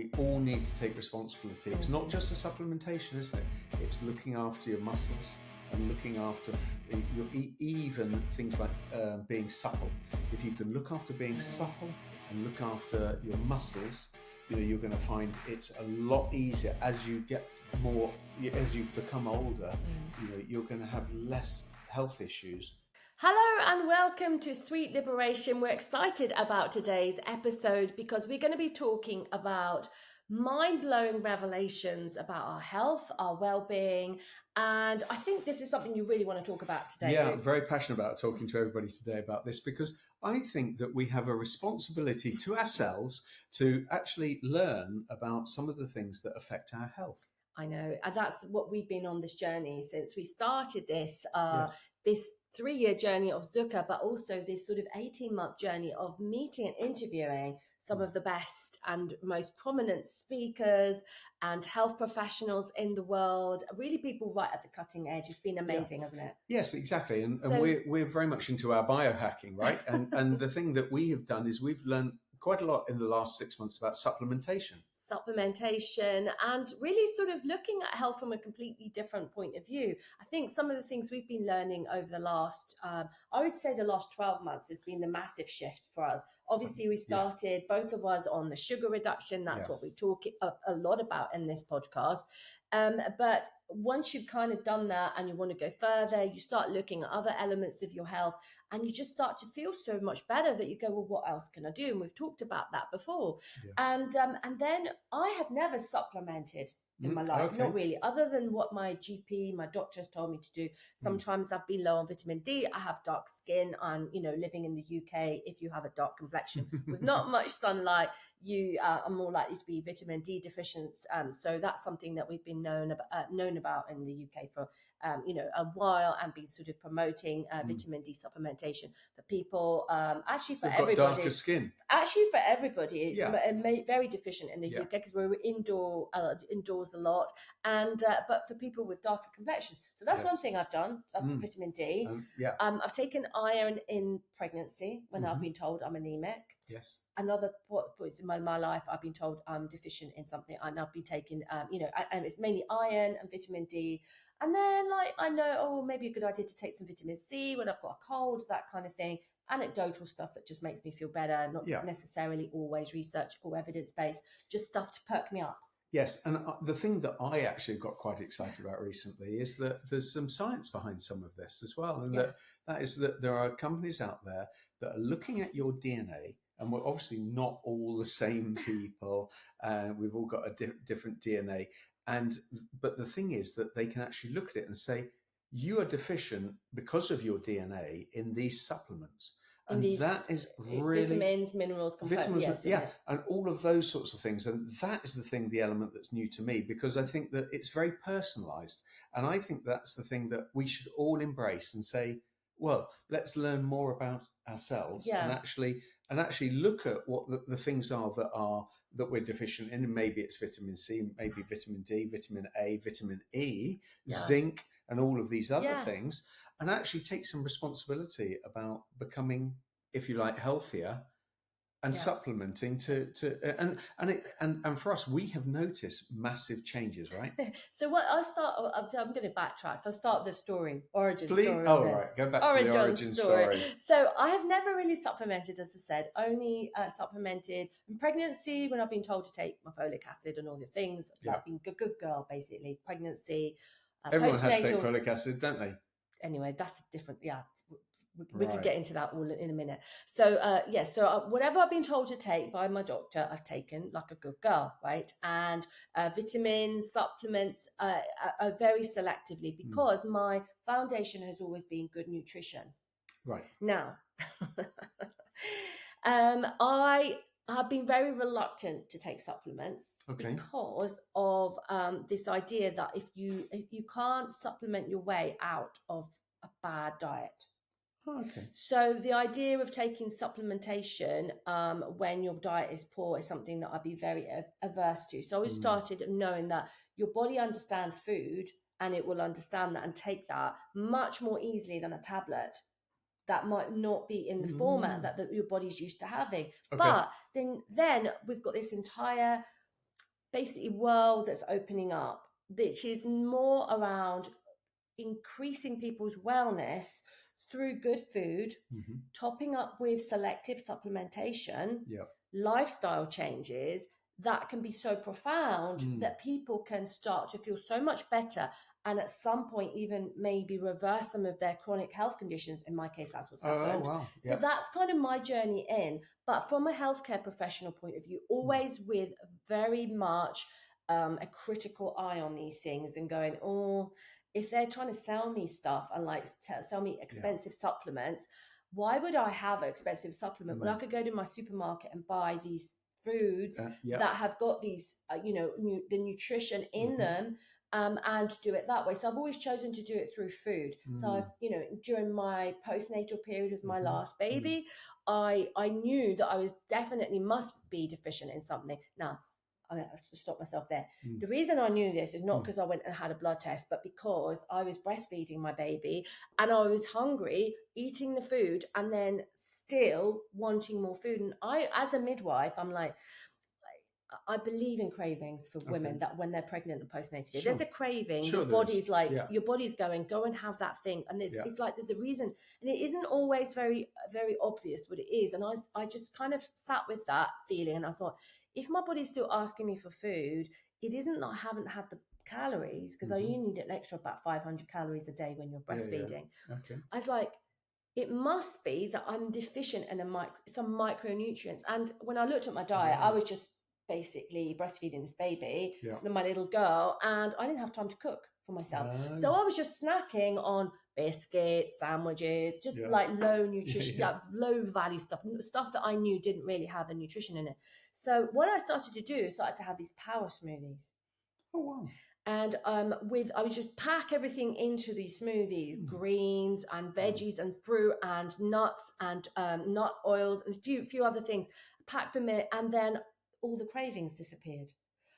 we all need to take responsibility. It's not just a supplementation, isn't it? It's looking after your muscles and looking after even things like being supple. If you can look after being supple and look after your muscles, you're going to find it's a lot easier as you get more, as you become older. You're going to have less health issues. Hello and welcome to Sweet Liberation. We're excited about today's episode because we're going to be talking about mind-blowing revelations about our health, our well-being, and I think this is something you really want to talk about today. Yeah, I'm very passionate about talking to everybody today about this because I think that we have a responsibility to ourselves to actually learn about some of the things that affect our health. I know, and that's what we've been on this journey since we started this this 3-year journey of Zukr, but also this sort of 18-month journey of meeting and interviewing some of the best and most prominent speakers and health professionals in the world, really people right at the cutting edge. It's been amazing, hasn't it? Yes, exactly. And we're very much into our biohacking, right? And the thing that we have done is we've learned quite a lot in the last 6 months about supplementation and really sort of looking at health from a completely different point of view. I think some of the things we've been learning over the last, I would say the last 12 months has been the massive shift for us. Obviously, we started, both of us, on the sugar reduction. That's what we talk a lot about in this podcast. But once you've kind of done that and you want to go further, you start looking at other elements of your health and you just start to feel so much better that you go, well, what else can I do? And we've talked about that before. And then I have never supplemented in my life, not really, other than what my GP, my doctor has told me to do. Sometimes I've been low on vitamin D. I have dark skin. I'm, living in the UK. If you have a dark complexion with not much sunlight, you are more likely to be vitamin D deficient. So that's something that we've been known about in the UK for a while, and been sort of promoting vitamin D supplementation for people. Actually, for everybody, darker skin. Actually, for everybody, it's very deficient in the UK because we're indoors a lot, and but for people with darker complexions. So that's one thing I've done. Vitamin D. I've taken iron in pregnancy when I've been told I'm anemic. Yes. Another point in my life, I've been told I'm deficient in something, and I've been taking, and it's mainly iron and vitamin D. And then, I know, maybe a good idea to take some vitamin C when I've got a cold, that kind of thing. Anecdotal stuff that just makes me feel better, not necessarily always research or evidence-based, just stuff to perk me up. Yes, and the thing that I actually got quite excited about recently is that there's some science behind some of this as well, and that is that there are companies out there that are looking at your DNA, and we're obviously not all the same people, we've all got a different DNA, but the thing is that they can actually look at it and say, you are deficient because of your DNA in these supplements. And that is really vitamins, minerals, and all of those sorts of things. And that is the element that's new to me, because I think that it's very personalized. And I think that's the thing that we should all embrace and say, well, let's learn more about ourselves and actually look at what the things are that we're deficient in. And maybe it's vitamin C, maybe vitamin D, vitamin A, vitamin E, zinc, and all of these other things. And actually take some responsibility about becoming, if you like, healthier and supplementing and for us, we have noticed massive changes, right? So I'm going to backtrack. So I'll start the story, origin story. Right, go back to the origin story. So I have never really supplemented, as I said, only supplemented in pregnancy when I've been told to take my folic acid and all the things. I've been a good girl, basically. Pregnancy. Everyone has to take folic acid, don't they? Anyway, that's a different, we can get into that all in a minute. So, so whatever I've been told to take by my doctor, I've taken like a good girl, right? And vitamins, supplements, very selectively, because my foundation has always been good nutrition. Right. Now, I've been very reluctant to take supplements because of this idea that if you can't supplement your way out of a bad diet. So the idea of taking supplementation when your diet is poor is something that I'd be very averse to. So I started knowing that your body understands food and it will understand that and take that much more easily than a tablet that might not be in the format that your body's used to having. But then we've got this entire basically world that's opening up, which is more around increasing people's wellness through good food, topping up with selective supplementation, lifestyle changes that can be so profound that people can start to feel so much better, and at some point even maybe reverse some of their chronic health conditions. In my case, that's what's happened. So that's kind of my journey in. But from a healthcare professional point of view, always with very much a critical eye on these things, and going, if they're trying to sell me stuff and like sell me expensive supplements, why would I have an expensive supplement when I could go to my supermarket and buy these foods that have got these, the nutrition in them, and do it that way? So I've always chosen to do it through food. So I've, during my postnatal period with my last baby, I knew that I was definitely must be deficient in something. Now, I have to stop myself there. The reason I knew this is not because I went and had a blood test, but because I was breastfeeding my baby and I was hungry, eating the food, and then still wanting more food. And I, as a midwife, I'm like, I believe in cravings for women that when they're pregnant and postnatal, there's a craving. Your body's like, your body's going, go and have that thing. And it's like, there's a reason. And it isn't always very, very obvious what it is. And I just kind of sat with that feeling, and I thought, if my body's still asking me for food, it isn't that I haven't had the calories, because I only need an extra about 500 calories a day when you're breastfeeding. I was like, it must be that I'm deficient in some micronutrients. And when I looked at my diet, I was just basically breastfeeding this baby, my little girl, and I didn't have time to cook for myself. So I was just snacking on biscuits, sandwiches, just like low nutrition, like low value stuff that I knew didn't really have the nutrition in it. So what I started to do is started to have these power smoothies. And I would just pack everything into these smoothies, greens and veggies and fruit and nuts and nut oils and a few other things, packed them in, and then all the cravings disappeared.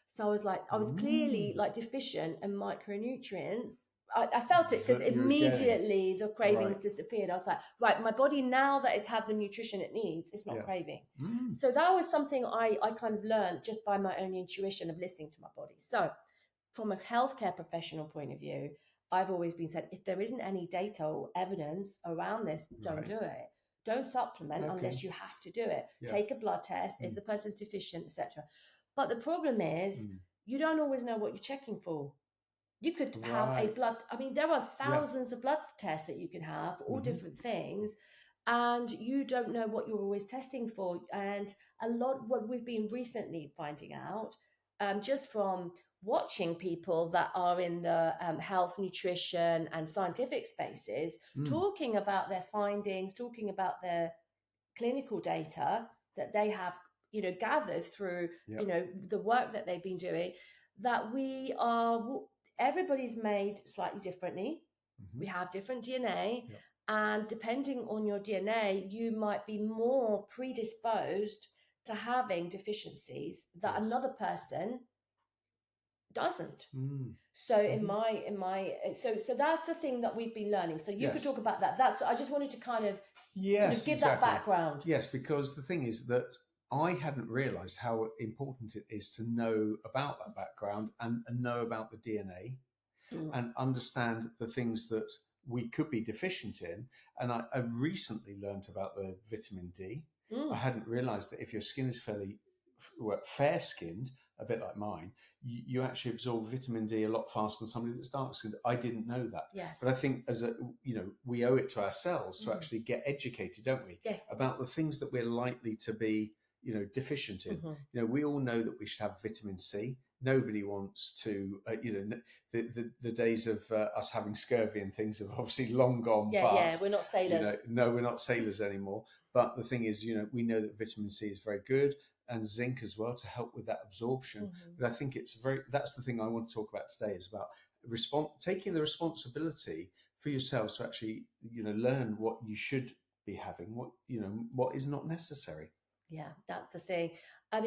So I was like, I was clearly like deficient in micronutrients. I felt it because immediately the cravings disappeared. I was like, right, my body, now that it's had the nutrition it needs, it's not craving. So that was something I kind of learned just by my own intuition of listening to my body. So from a healthcare professional point of view, I've always been said, if there isn't any data or evidence around this, don't do it. Don't supplement unless you have to do it. Take a blood test if the person's deficient, etc. But the problem is, you don't always know what you're checking for. You could have a blood, there are thousands of blood tests that you can have for all different things, and you don't know what you're always testing for. And a lot, what we've been recently finding out, just from watching people that are in the health, nutrition and scientific spaces, talking about their findings, talking about their clinical data that they have, gathered through, the work that they've been doing, that everybody's made slightly differently. We have different DNA, and depending on your DNA, you might be more predisposed to having deficiencies that another person doesn't. So so that's the thing that we've been learning. So you could talk about that. I just wanted to kind of sort of give that background. Yes, because the thing is that I hadn't realized how important it is to know about that background and know about the DNA and understand the things that we could be deficient in. And I recently learned about the vitamin D. I hadn't realized that if your skin is fairly fair-skinned, a bit like mine, you actually absorb vitamin D a lot faster than somebody that's dark-skinned. I didn't know that. Yes. But I think we owe it to ourselves to actually get educated, don't we? Yes. About the things that we're likely to be, deficient in. We all know that we should have vitamin C. Nobody wants to, the days of us having scurvy and things have obviously long gone. But, we're not sailors. No, we're not sailors anymore. But the thing is, we know that vitamin C is very good, and zinc as well, to help with that absorption. But I think that's the thing I want to talk about today, is about taking the responsibility for yourselves to actually, learn what you should be having, what is not necessary. Yeah, that's the thing. I've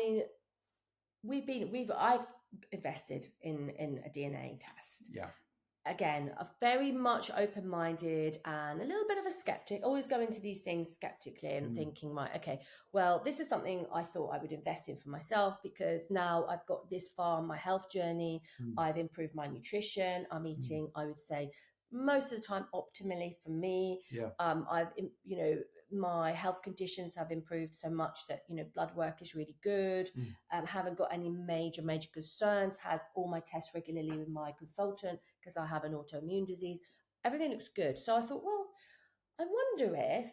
invested in a DNA test. Yeah. again, a very much open-minded and a little bit of a skeptic, always go into these things skeptically and thinking, right, okay, well, this is something I thought I would invest in for myself because now I've got this far on my health journey. I've improved my nutrition. I'm eating, I would say, most of the time optimally for me. I've, my health conditions have improved so much that, blood work is really good. Haven't got any major concerns, had all my tests regularly with my consultant because I have an autoimmune disease. Everything looks good. So I thought, well, I wonder if,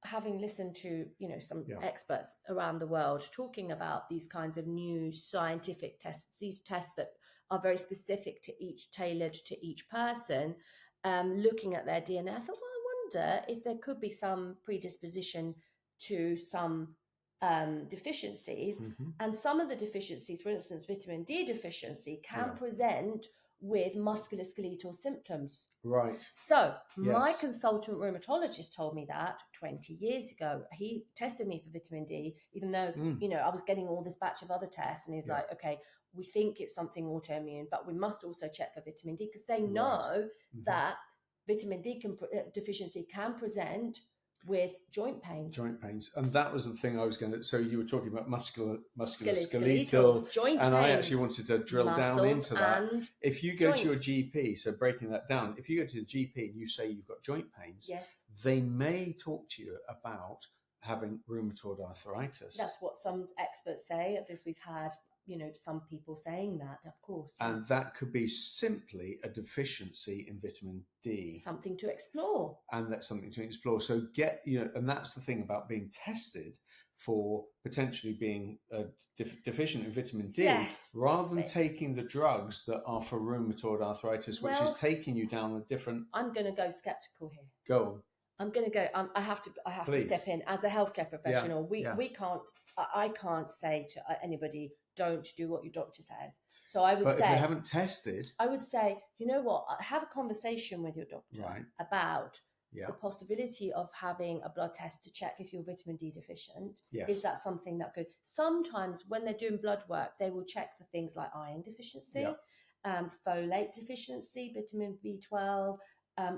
having listened to, some experts around the world talking about these kinds of new scientific tests, these tests that are very specific to each, tailored to each person, looking at their DNA, I thought, well, if there could be some predisposition to some deficiencies, and some of the deficiencies, for instance, vitamin D deficiency can present with musculoskeletal symptoms. Right. So my consultant rheumatologist told me that 20 years ago. He tested me for vitamin D, even though, I was getting all this batch of other tests, and he's like, okay, we think it's something autoimmune, but we must also check for vitamin D because they know that vitamin D deficiency can present with joint pains. And that was the thing I was going to... So you were talking about musculoskeletal joint and pains. I actually wanted to drill down into that. If you go to your GP, so breaking that down, if you go to the GP and you say you've got joint pains, they may talk to you about having rheumatoid arthritis. That's what some experts say. Because we've had... some people saying that, of course. And that could be simply a deficiency in vitamin D. Something to explore. And that's something to explore. So and that's the thing about being tested for potentially being deficient in vitamin D, rather than taking the drugs that are for rheumatoid arthritis, which is taking you down a different... I'm going to go skeptical here. Go on. I'm going to go. I have to step in as a healthcare professional. We can't. I can't say to anybody, don't do what your doctor says. So I would say, if you haven't tested, I would say, you know what? Have a conversation with your doctor about the possibility of having a blood test to check if you're vitamin D deficient. Is that something that could? Sometimes when they're doing blood work, they will check for things like iron deficiency, folate deficiency, vitamin B12.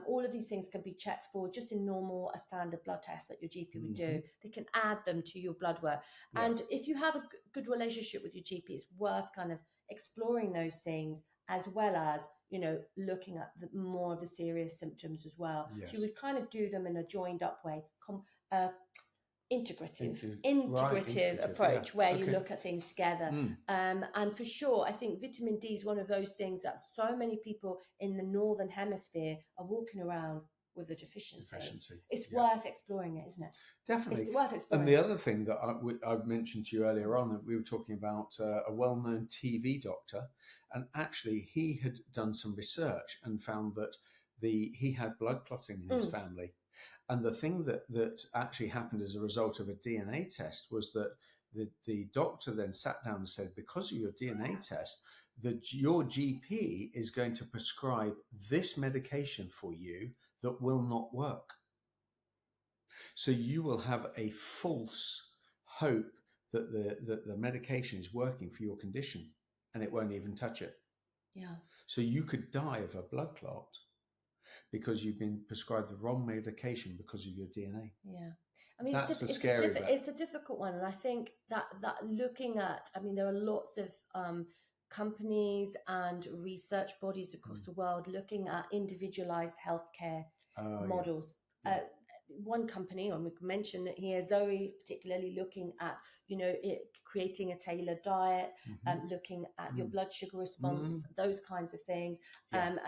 All of these things can be checked for just in a standard blood test that your GP would do. They can add them to your blood work. And if you have a good relationship with your GP, it's worth kind of exploring those things, as well as, looking at more of the serious symptoms as well. So you would kind of do them in a joined up way, integrative approach where you look at things together. And for sure, I think vitamin D is one of those things that so many people in the Northern Hemisphere are walking around with a deficiency. It's worth exploring it, isn't it? Definitely. It's worth exploring. And the other thing that I mentioned to you earlier on, that we were talking about a well-known TV doctor, and actually he had done some research and found that he had blood clotting in his family. And the thing that actually happened as a result of a DNA test was that the doctor then sat down and said, because of your DNA test, your GP is going to prescribe this medication for you that will not work. So you will have a false hope that the medication is working for your condition, and it won't even touch it. Yeah. So you could die of a blood clot because you've been prescribed the wrong medication because of your DNA. Yeah. I mean, it's a difficult one. And I think that looking at, there are lots of companies and research bodies across the world looking at individualized healthcare models. One company, and we can mention it here, Zoe, particularly looking at, creating a tailored diet, looking at your blood sugar response, those kinds of things. And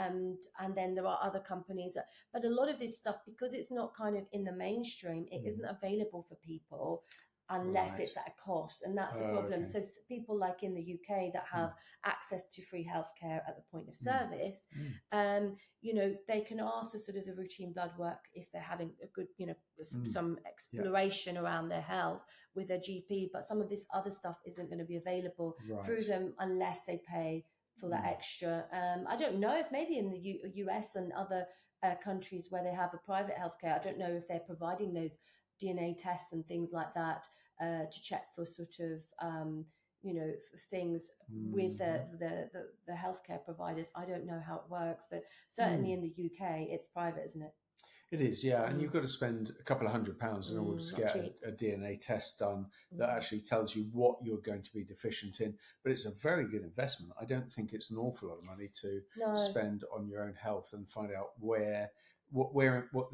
then there are other companies, but a lot of this stuff, because it's not kind of in the mainstream, it isn't available for people unless it's at a cost. And that's the problem. Okay. So people like in the UK that have access to free healthcare at the point of service, they can ask for sort of the routine blood work if they're having a good, some exploration around their health with their GP. But some of this other stuff isn't going to be available through them unless they pay for that extra. I don't know if maybe in the US and other countries where they have a private healthcare, I don't know if they're providing those DNA tests and things like that to check for sort of things with the healthcare providers. I don't know how it works, but certainly in the UK, it's private, isn't it? It is, yeah. And you've got to spend a couple of £100 in order to get a DNA test done that actually tells you what you're going to be deficient in. But it's a very good investment. I don't think it's an awful lot of money to spend on your own health and find out what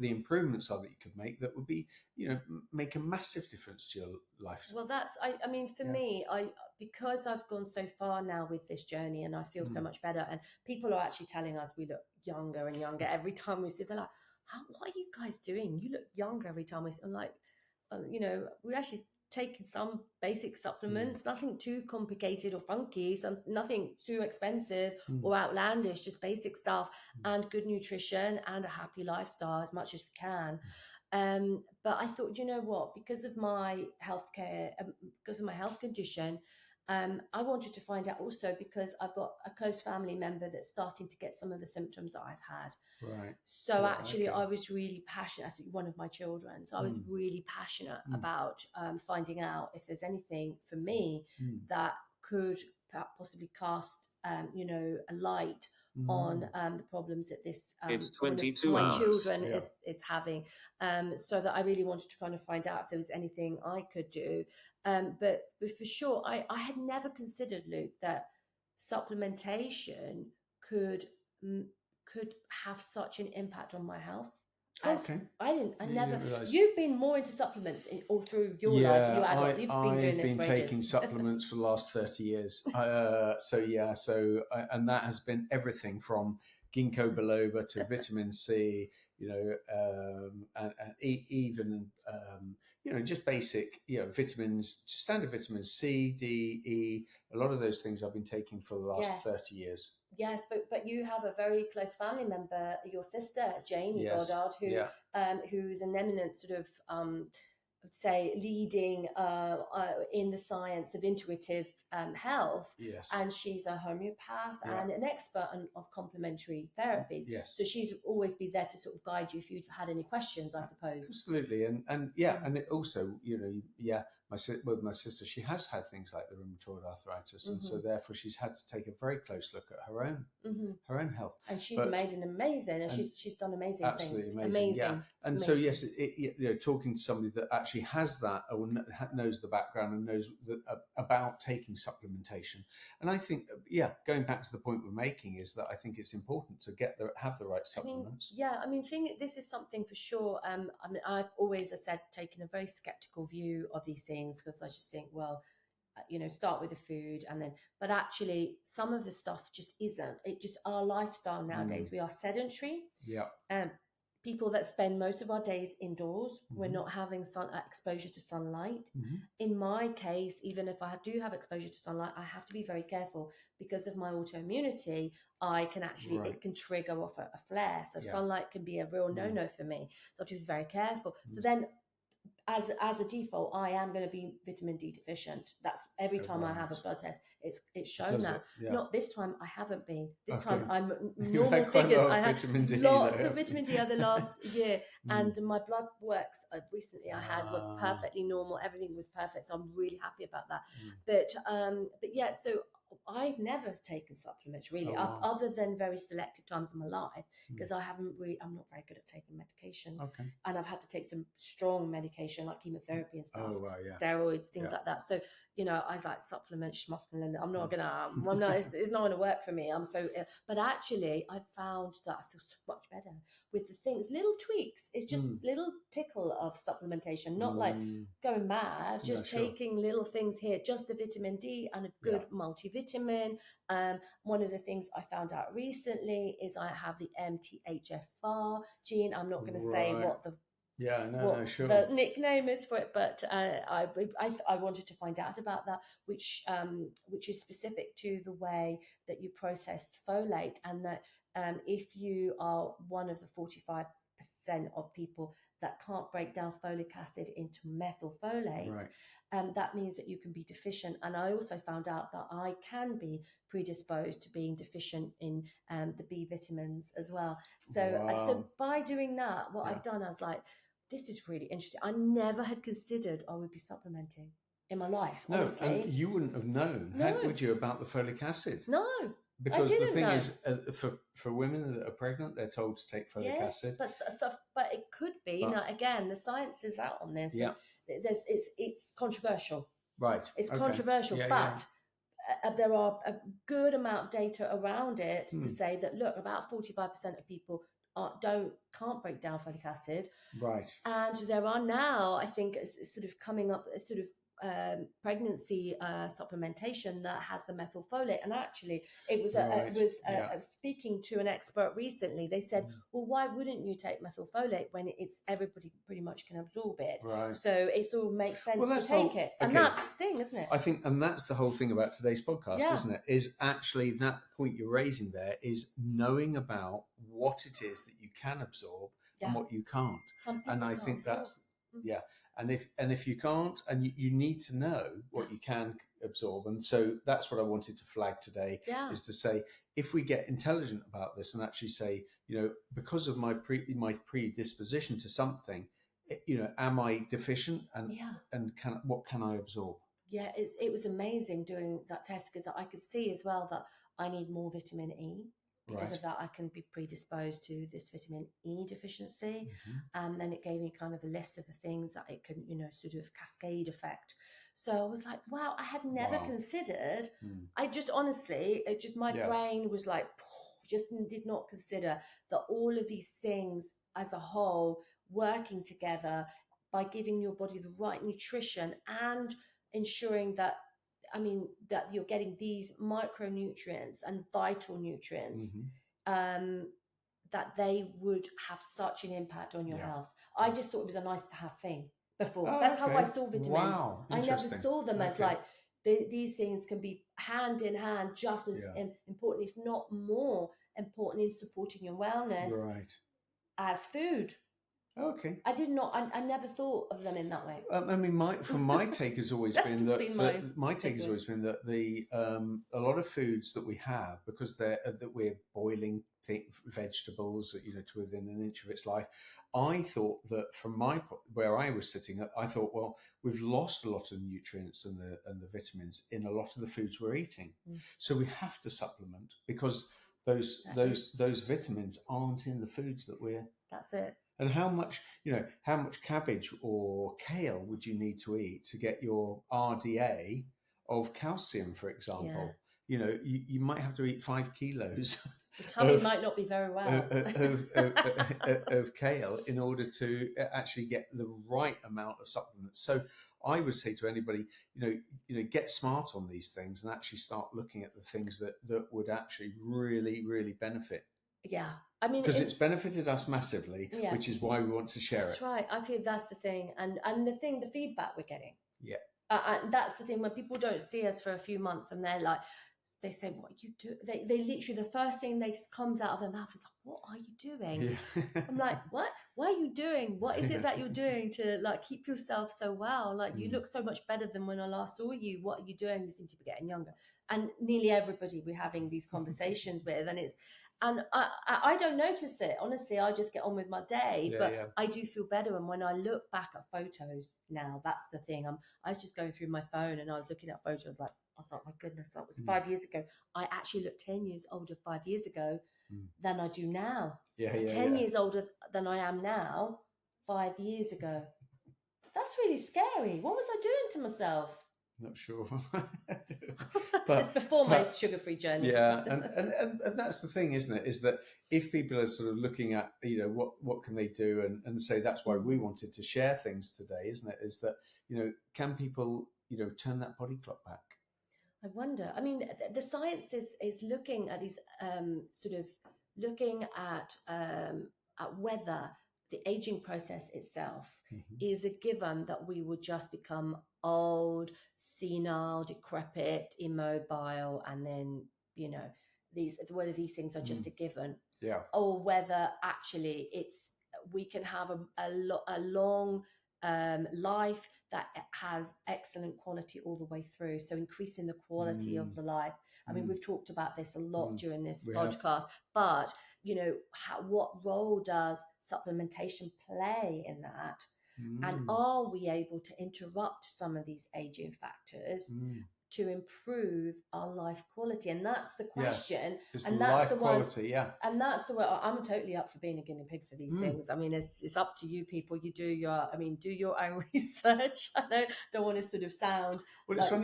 the improvements are that you could make that would be, make a massive difference to your life. Well, I mean, for me, because I've gone so far now with this journey and I feel so much better, and people are actually telling us we look younger and younger every time we see. They're like, what are you guys doing? You look younger every time we see. I'm like, we actually taken some basic supplements, nothing too complicated or funky, nothing too expensive or outlandish, just basic stuff and good nutrition and a happy lifestyle as much as we can. But I thought, you know what, because of my healthcare, because of my health condition, I wanted to find out also because I've got a close family member that's starting to get some of the symptoms that I've had. Right. So actually, I was really passionate. As one of my children, so I was really passionate about finding out if there's anything for me that could possibly cast, a light on the problems that this it's 22 my hours. children is having. So that I really wanted to kind of find out if there was anything I could do. But for sure, I had never considered, Luke, that supplementation could have such an impact on my health. You've been more into supplements all through your life, your adult. You've been doing this for ages. I've been taking supplements for the last 30 years. And that has been everything from ginkgo biloba to vitamin C, and even just basic, vitamins, standard vitamins C, D, E. A lot of those things I've been taking for the last 30 years. Yes, but you have a very close family member, your sister Jane Goddard, who's an eminent sort of, say, leading in the science of intuitive health. Yes. And she's a homeopath and an expert of complementary therapies. Yes. So she's always be there to sort of guide you if you've had any questions, I suppose. Absolutely. And it also, with my sister, she has had things like the rheumatoid arthritis, and so therefore she's had to take a very close look at her own health. And she's made an amazing, and she's done amazing absolutely things. Amazing. Yeah. And so yes, talking to somebody that actually has that or knows the background and knows about taking supplementation, and I think going back to the point we're making is that I think it's important to have the right supplements. This is something for sure. I've always, as I said, taken a very skeptical view of these things because I just think, start with the food but actually some of the stuff just isn't. It just our lifestyle nowadays. We are sedentary. People that spend most of our days indoors. We're not having exposure to sunlight. In my case, even if I do have exposure to sunlight, I have to be very careful because of my autoimmunity. I can actually it can trigger off a flare. So sunlight can be a real no for me. So I have to be very careful. So then, as a default, I am going to be vitamin D deficient. That's every time I have a blood test, it's shown that. Not this time, I haven't been. This time I'm normal figures. I had lots of vitamin D over the last year, and my blood works recently I had were perfectly normal. Everything was perfect, so I'm really happy about that. But so I've never taken supplements really, other than very selective times in my life, because I'm not very good at taking medication. And I've had to take some strong medication like chemotherapy and stuff, steroids, things like that. So, I was like supplement schmuffling. I'm not gonna, it's not gonna work for me. I'm so ill. But actually I found that I feel so much better with the things, little tweaks. It's just little tickle of supplementation, not like going mad, just taking little things here, just the vitamin D and a good multivitamin. One of the things I found out recently is I have the MTHFR gene. I'm not going to say what the the nickname is for it, but I wanted to find out about that, which is specific to the way that you process folate, and that if you are one of the 45% of people that can't break down folic acid into methylfolate, that means that you can be deficient. And I also found out that I can be predisposed to being deficient in the B vitamins as well. So by doing that, what I've done, I was like, this is really interesting. I never had considered I would be supplementing. in my life, no, honestly. And you wouldn't have known, would you, about the folic acid? No. Because the thing is, for women that are pregnant, they're told to take folic acid. But it could be. Again, the science is out on this. Yeah. It's controversial. Right. It's controversial, but there are a good amount of data around it to say that, look, about 45% of people can't break down folic acid. Right. And there are now, I think, it's sort of coming up a sort of pregnancy supplementation that has the methylfolate. And actually it was speaking to an expert recently. They said, well, why wouldn't you take methylfolate when it's everybody pretty much can absorb it? Right. So it all makes sense to take it. And that's the thing, isn't it? I think, and that's the whole thing about today's podcast, isn't it? Is actually that point you're raising there is knowing about what it is that you can absorb and what you can't. And I think that's And if you can't, and you need to know what you can absorb, and so that's what I wanted to flag today, is to say, if we get intelligent about this and actually say, because of my predisposition to something, am I deficient, and what can I absorb? Yeah, it was amazing doing that test, because I could see as well that I need more vitamin E. Because of that, I can be predisposed to this vitamin E deficiency. And then it gave me kind of a list of the things that it can, sort of cascade effect. So I was like, wow, I had never considered. I just honestly, my brain was like, just did not consider that all of these things as a whole working together by giving your body the right nutrition and ensuring that you're getting these micronutrients and vital nutrients, that they would have such an impact on your health. I just thought it was a nice to have thing before. That's how I saw vitamins. Wow, I never saw them as like, these things can be hand in hand, just as important, if not more important, in supporting your wellness as food. Okay. I never thought of them in that way. My take has always been that the a lot of foods that we have, because that we're boiling vegetables, to within an inch of its life. I thought that from where I was sitting, I thought, well, we've lost a lot of nutrients and the vitamins in a lot of the foods we're eating, so we have to supplement, because those vitamins aren't in the foods that we're. That's it. And how much cabbage or kale would you need to eat to get your RDA of calcium, for example? Yeah. You might have to eat 5 kilos. The tummy might not be very well. of kale in order to actually get the right amount of supplements. So I would say to anybody, get smart on these things and actually start looking at the things that would actually really, really benefit. Yeah. Because it's benefited us massively, which is why we want to share it. That's right. I feel that's the thing. And the feedback we're getting. Yeah. And that's the thing, when people don't see us for a few months and they're like, they say, what you do? They literally, the first thing that comes out of their mouth is like, what are you doing? Yeah. I'm like, what? What are you doing? What is it that you're doing to keep yourself so well? You look so much better than when I last saw you. What are you doing? You seem to be getting younger. And nearly everybody we're having these conversations with, and I don't notice it. Honestly, I just get on with my day, I do feel better. And when I look back at photos now, that's the thing. I was just going through my phone and I was looking at photos I was like, my goodness, that was 5 years ago. I actually look 10 years older 5 years ago than I do now. 10 years older than I am now 5 years ago. That's really scary. What was I doing to myself? Not sure. It's before my sugar-free journey. Yeah, and that's the thing, isn't it? Is that if people are sort of looking at, what can they do, and say that's why we wanted to share things today, isn't it? Is that, can people, turn that body clock back? I wonder. The science is looking at these looking at whether the aging process itself is a given that we would just become old, senile, decrepit, immobile, and then, whether these things are just a given, or whether actually we can have a long life that has excellent quality all the way through. So increasing the quality of the life. We've talked about this a lot during this podcast, but what role does supplementation play in that? And are we able to interrupt some of these aging factors to improve our life quality? And that's the question. Yes, and that's life the quality, yeah. And that's the way I'm totally up for being a guinea pig for these things. I mean, it's up to you people. You do your own research. I don't want to sort of sound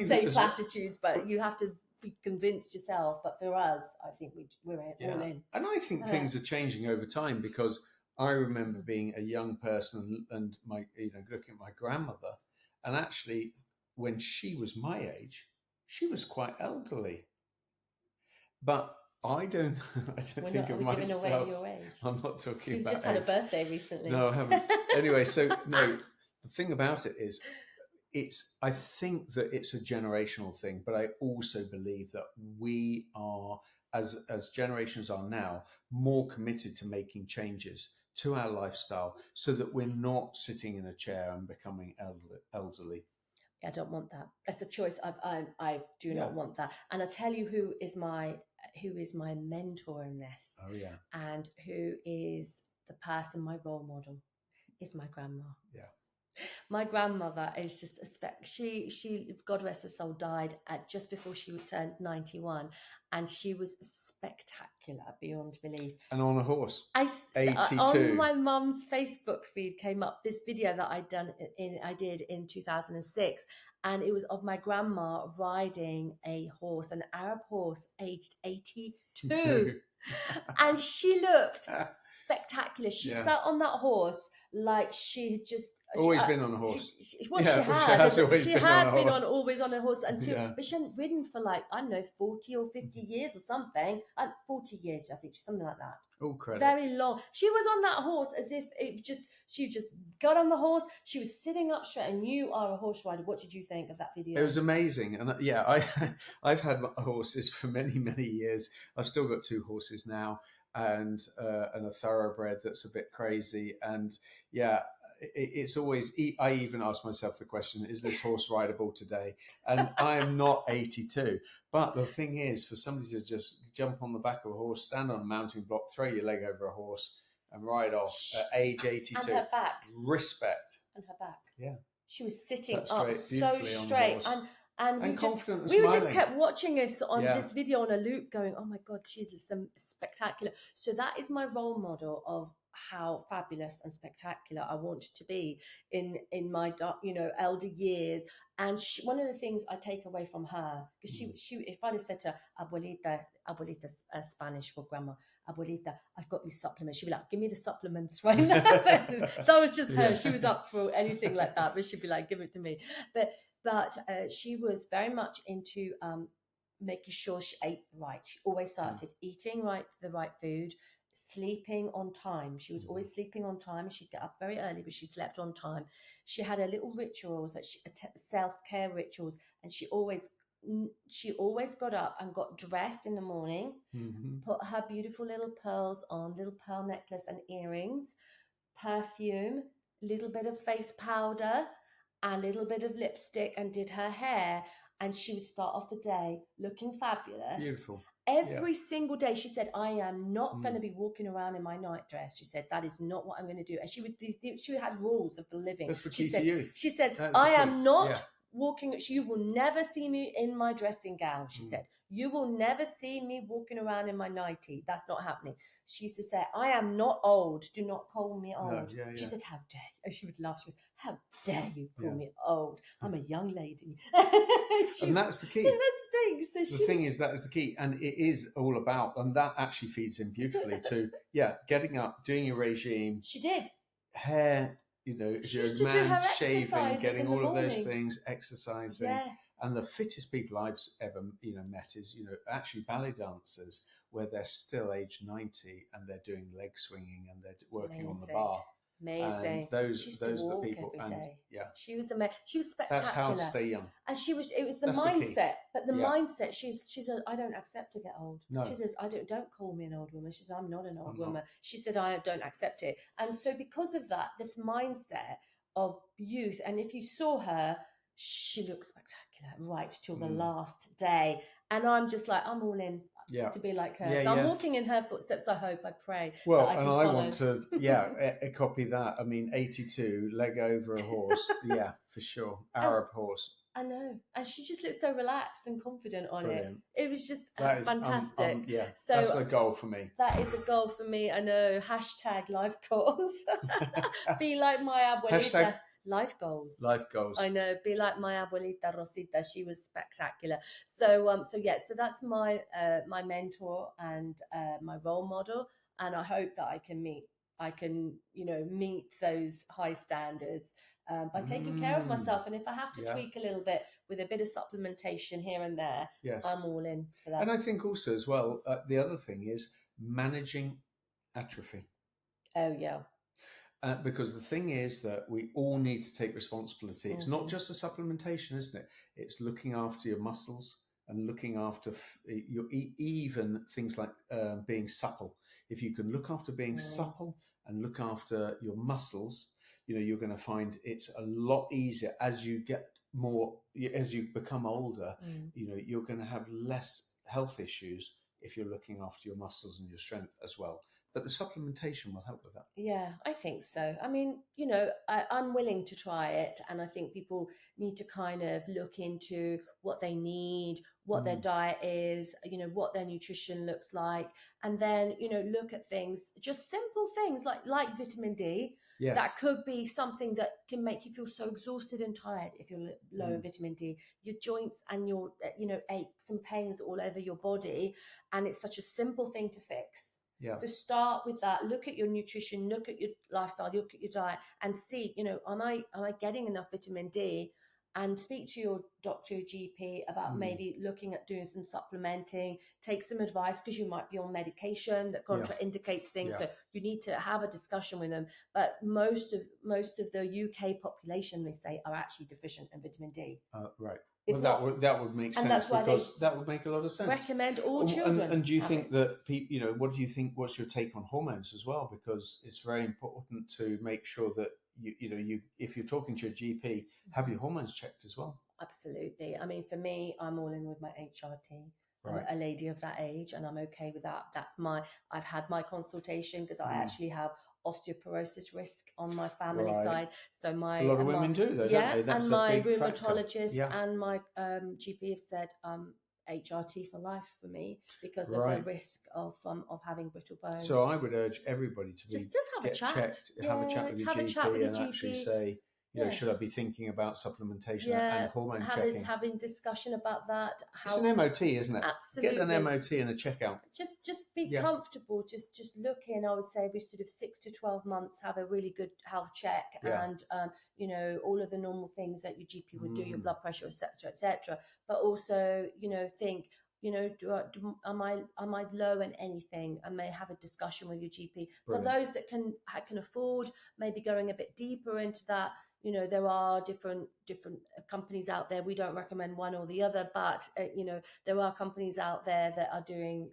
say platitudes, but you have to be convinced yourself. But for us, I think we're all in. And I think things are changing over time, because I remember being a young person and looking at my grandmother, and actually when she was my age, she was quite elderly. But I don't think of myself. Away your age. I'm not talking You've about. You've just had a birthday recently. No, I haven't. Anyway, so no. The thing about it is, I think that it's a generational thing, but I also believe that we are, as generations are now, more committed to making changes to our lifestyle, so that we're not sitting in a chair and becoming elderly. I don't want that. That's a choice. I do not want that. And I'll tell you who is my mentor in this. Oh yeah. And who is the person, my role model, is my grandma. Yeah. My grandmother is just she God rest her soul, died just before she turned 91, and she was spectacular beyond belief. And on a horse. 82. On my mum's Facebook feed came up this video that I did in 2006, and it was of my grandma riding a horse, an Arab horse, aged 82. And she looked spectacular. She sat on that horse like she had just always been on a horse. She had been always on a horse, but she hadn't ridden for 40 or 50 years or something. 40 years, I think, something like that. All credit. Very long. She was on that horse as if she just got on the horse. She was sitting up straight, and you are a horse rider. What did you think of that video? It was amazing. And I've had horses for many, many years. I've still got 2 horses now, and a thoroughbred that's a bit crazy. And it's always, I even ask myself the question, is this horse rideable today? And I am not 82. But the thing is, for somebody to just jump on the back of a horse, stand on a mounting block, throw your leg over a horse and ride off at age 82. And her back. Respect. And her back. Yeah. She was sitting up so straight. And we confident just, and we just kept watching it on this video on a loop going, oh my God, she's spectacular. So that is my role model of how fabulous and spectacular I want to be in my elder years. And one of the things I take away from her, because she if I'd have said to abuelita Spanish for grandma, abuelita, I've got these supplements, she'd be like, give me the supplements right now. That was just her. She was up for anything like that, but she'd be like, give it to me. But she was very much into making sure she ate right. She always started eating the right food, sleeping on time. She was always sleeping on time. She'd get up very early, but she slept on time. She had her little rituals, self-care rituals, and she always got up and got dressed in the morning, put her beautiful little pearls on, little pearl necklace and earrings, perfume, little bit of face powder, and a little bit of lipstick, and did her hair, and she would start off the day looking fabulous. Beautiful. Every single day. She said, I am not going to be walking around in my nightdress. She said, that is not what I'm going to do. And she had rules of the living. That's the key to youth. She said, I am not walking. You will never see me in my dressing gown. She said, you will never see me walking around in my nightie. That's not happening. She used to say, I am not old. Do not call me old. She said, how dare you? And she would laugh. She goes, how dare you call me old? I'm a young lady. And that's the key. And that's the thing. So the thing is, that is the key. And it is all about, and that actually feeds in beautifully to, getting up, doing your regime. She did. Hair, if you're a man, shaving, getting all of those things, exercising. Yeah. And the fittest people I've ever, met is, actually ballet dancers, where they're still age 90 and they're doing leg swinging and they're working on the bar. Amazing. And those are the people. She was amazing. She was spectacular. That's how to stay young. And it was the mindset. But the mindset, she's I don't accept to get old. No. She says, don't call me an old woman. She says, I'm not an old woman. She said, I don't accept it. And so because of that, this mindset of youth, and if you saw her, she looked spectacular right till the last day. And I'm just like, I'm all in. to be like her. So I'm walking in her footsteps. I hope, I pray. Well, that I can and I follow. want to, copy that. I mean, 82, leg over a horse. Yeah, for sure. Arab horse. I know. And she just looked so relaxed and confident on Brilliant. it. It was just that fantastic. So that's a goal for me. That is a goal for me. I know. Hashtag life goals. Be like my abuelita. Hashtag life goals. Life goals. I know. Be like my abuelita Rosita. She was spectacular. So that's my my mentor and my role model. And I hope that I can meet those high standards by taking care of myself. And if I have to tweak a little bit with a bit of supplementation here and there, I'm all in for that. And I think also as well, the other thing is managing atrophy. Oh, yeah. Because the thing is that we all need to take responsibility. It's not just a supplementation, isn't it? It's looking after your muscles and looking after your even things like being supple. If you can look after being supple and look after your muscles, you're going to find it's a lot easier as you get more, as you become older, you're going to have less health issues if you're looking after your muscles and your strength as well. But the supplementation will help with that. Yeah, I think so. I mean, I'm willing to try it. And I think people need to kind of look into what they need, what their diet is, what their nutrition looks like. And then, look at things, just simple things like vitamin D. Yes. That could be something that can make you feel so exhausted and tired if you're low in vitamin D. Your joints and your, aches and pains all over your body. And it's such a simple thing to fix. Yeah. So start with that. Look at your nutrition, look at your lifestyle, look at your diet, and see, am I getting enough vitamin D? And speak to your doctor, your GP about maybe looking at doing some supplementing. Take some advice because you might be on medication that contraindicates things. Yeah. So you need to have a discussion with them. But most of the UK population, they say, are actually deficient in vitamin D. Right. Well, that would make sense, because that would make a lot of sense. Recommend all children. And do you think that people, what do you think? What's your take on hormones as well? Because it's very important to make sure that you if you're talking to your GP, have your hormones checked as well. Absolutely. I mean, for me, I'm all in with my HRT. Right. I'm a lady of that age, and I'm okay with that. I've had my consultation because I actually have osteoporosis risk on my family side. So a lot of women do, though, don't they? That's and my rheumatologist and my GP have said HRT for life for me because of the risk of having brittle bones. So I would urge everybody to just have a chat, checked, have a chat with your GP, and actually say, should I be thinking about supplementation and hormone checking? Having discussion about that. It's an MOT, isn't it? Absolutely. Get an MOT and a checkout. Just be comfortable. Just look in. I would say every sort of 6 to 12 months, have a really good health check, and all of the normal things that your GP would do, your blood pressure, etc., etc. But also, think. Am I low in anything? I may have a discussion with your GP. Brilliant. For those that can afford, maybe going a bit deeper into that. There are different companies out there. We don't recommend one or the other, but there are companies out there that are doing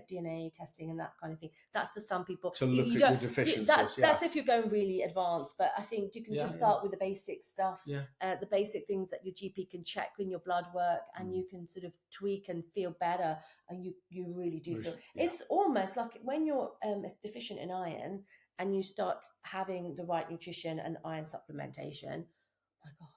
DNA testing and that kind of thing. That's for some people. To look at your deficiencies. That's if you're going really advanced. But I think you can just start with the basic stuff. Yeah. The basic things that your GP can check in your blood work, and you can sort of tweak and feel better. And you really do feel. Yeah. It's almost like when you're deficient in iron, and you start having the right nutrition and iron supplementation, my God,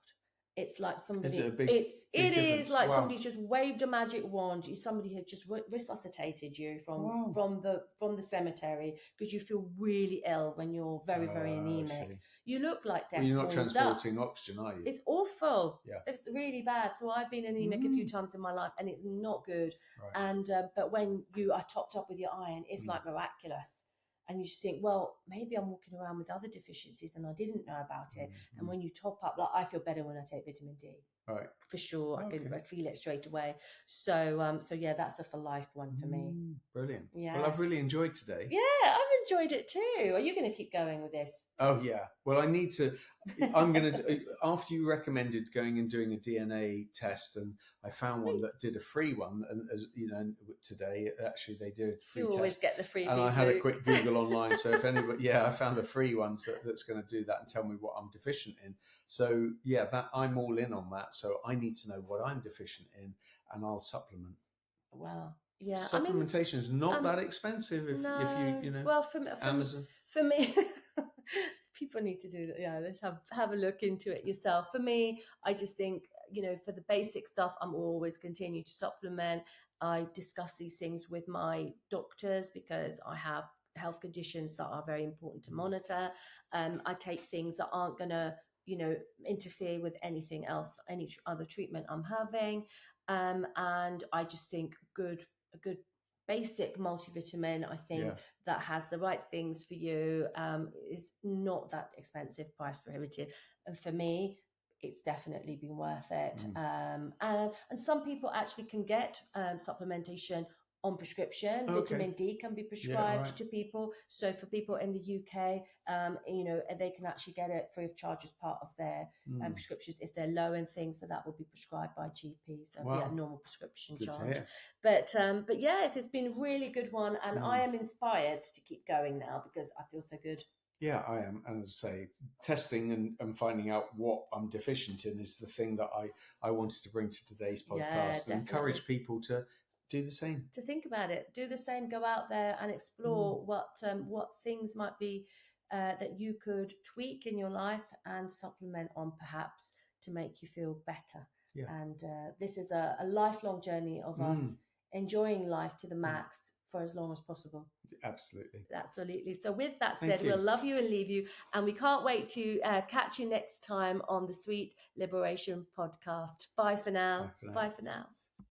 it's like somebody. It is like somebody's just waved a magic wand. Somebody had just resuscitated you from the cemetery because you feel really ill when you're very very anemic. You look like death. You're not transporting oxygen, are you? It's awful. Yeah. It's really bad. So I've been anemic a few times in my life, and it's not good. Right. And but when you are topped up with your iron, it's like miraculous. And you just think, well, maybe I'm walking around with other deficiencies and I didn't know about it. Mm-hmm. And when you top up, like I feel better when I take vitamin D. Right. For sure. Okay. I feel it straight away. So that's a for life one for me. Brilliant. Yeah. Well, I've really enjoyed today. Yeah, I've enjoyed it too. Are you going to keep going with this? Oh, yeah. Well, I'm going to, after you recommended going and doing a DNA test, and I found one that did a free one. And as you know, today, actually, they did a free test. You always get the freebies. And I had a quick Google online. So if anybody, I found a free one that's going to do that and tell me what I'm deficient in. So that I'm all in on that. So I need to know what I'm deficient in, and I'll supplement. Wow. Yeah, supplementation is not that expensive if you know. Well, Amazon. For me, people need to do that. Yeah, let's have a look into it yourself. For me, I just think, you know, for the basic stuff, I'm always continue to supplement. I discuss these things with my doctors because I have health conditions that are very important to monitor. I take things that aren't going to, you know, interfere with anything else, any other treatment I'm having. And I just think a good basic multivitamin, I think, that has the right things for you, is not that expensive, price prohibitive. And for me, it's definitely been worth it. And some people actually can get supplementation on prescription. Vitamin D can be prescribed to people. So for people in the UK, you know, they can actually get it free of charge as part of their prescriptions if they're low in things. So that will be prescribed by GP. So normal prescription charge. But yes, it's been a really good one, and I am inspired to keep going now because I feel so good. Yeah, I am. And as I say, testing and finding out what I'm deficient in is the thing that I wanted to bring to today's podcast and encourage people to do the same. To think about it, do the same, go out there and explore what things might be that you could tweak in your life and supplement on, perhaps, to make you feel better. Yeah. And this is a lifelong journey of us enjoying life to the max for as long as possible. Absolutely. So with that said, we'll love you and leave you, and we can't wait to catch you next time on the Sweet Liberation podcast. Bye for now. Bye for now.